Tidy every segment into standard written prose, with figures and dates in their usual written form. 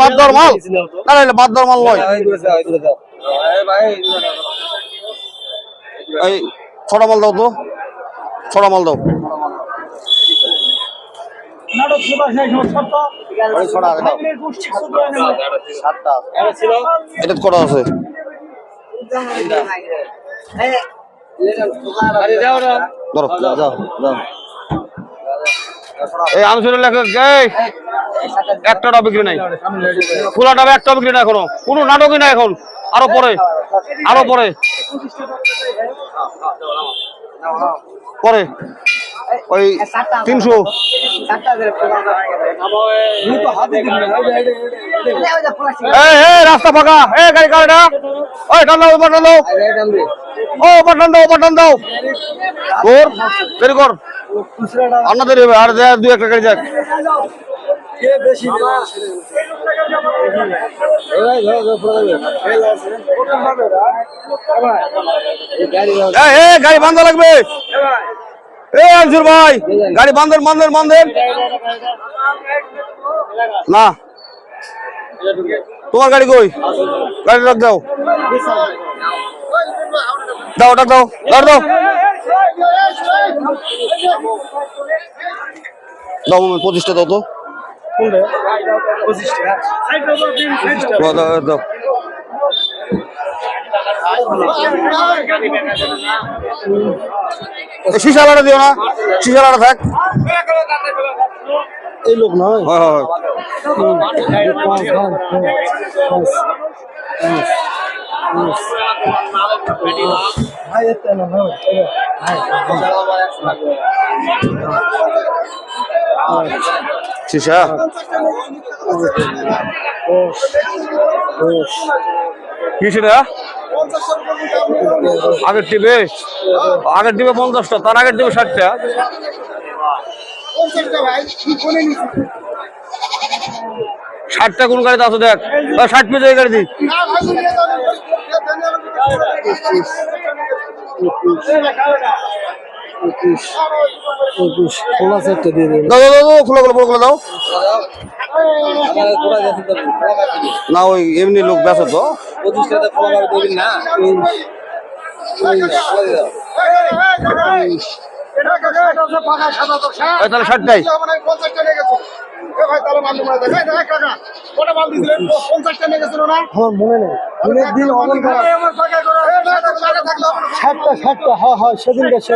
বাদ দর মাল না বাদ দর মাল নয় এই ছটা মাল দাও তো ছটা মাল দাও এটা কটা আছে এই আলোচনা লেখক একটা বিক্রি নাই খোলাটা একটা বিক্রি নাই এখনো কোনো নাটকই নাই এখন আরো পরে পরে ওই 300 রাস্তা ফাঁকা গাড়ি কাটা ওই টান দাও পাঠান দাও ও পাঠান দাও তোর দেরি কর আপনাদের আর দু একটা গাড়ি যাক গাড়ি বান্ধা লাগবে আনসুর ভাই গাড়ি বান্ধেন না তোমার গাড়ি কই গাড়ি রাখ দাও ডাক দাও 25টা দাও তো দাও শিশালাটা দিও না শিশালাটা থাক এই লোক নয় শিশা কি সেটা আগের টিপে 50টা তার আগের টিপে 60টা 60টা কোন গাড়িতে আছে দেখ 60 পেজে গাড়ি দি দাও না ওই এমনি লোক বেচে তো তাহলে 60টাই সেদিনটা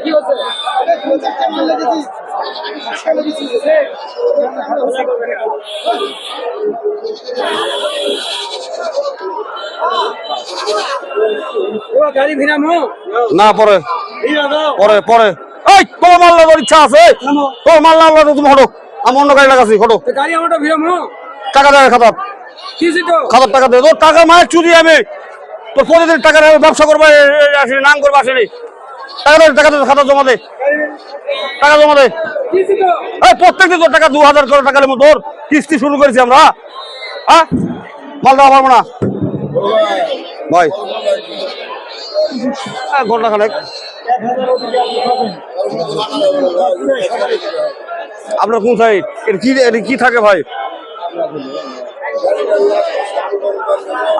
কি হচ্ছে না পরে এই তোর মাল নেওয়ার ইচ্ছা আছে তোর মাল না আনলে তুমি হটো আমি অন্য গাড়ি লাগাচ্ছি হটো টাকা দেয় খাতার টাকা দে তোর টাকা মায়ের চুরি আমি তোর প্রতিদিন টাকা ব্যবসা করবো আসিনি নাম করবো আসিনি টাকা দে খাতা জমা দে প্রত্যেকদিন তোর টাকা 2000 করে টাকা নেবো তোর কিস্তি শুরু করেছি আমরা হ্যাঁ মাল দেওয়া পারবো না ভাই ঘন্টা খানেক আপনার কোন সাইড কি থাকে ভাই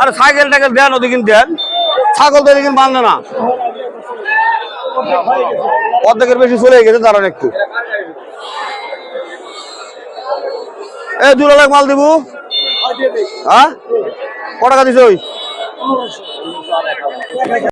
আরে সাইকেল টাইকেল দেন ওদিকে দেন ছাগল তো এদিকে বাঁধে না অর্ধেকের বেশি চলে গেছে দাঁড়ান একটু এই 2 লাখ মাল দিব হ্যাঁ ক টাকা দিছে ওই